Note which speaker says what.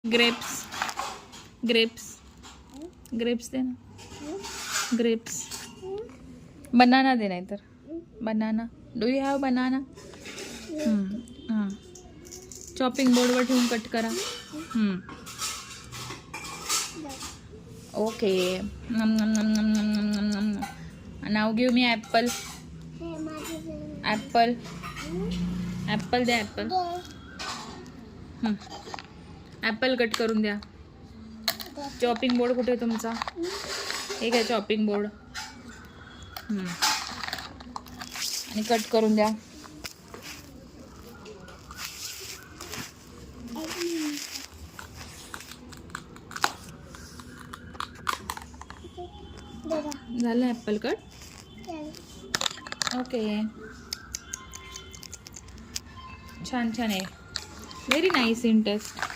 Speaker 1: Grapes grapes grapes दे ना. Grapes. Banana दे नाही तर. Banana. Do you have banana? हां. चॉपिंग बोर्डवर ठेवून कट करा. Okay. Now give me apple. Apple. Apple द्या. ॲपल. ॲपल कट करून द्या. चॉपिंग बोर्ड कुठे आहे तुमचा? हे काय चॉपिंग बोर्ड. आणि कट करून द्या. झालं ॲपल कट. ओके. छान छान आहे. Very nice in taste.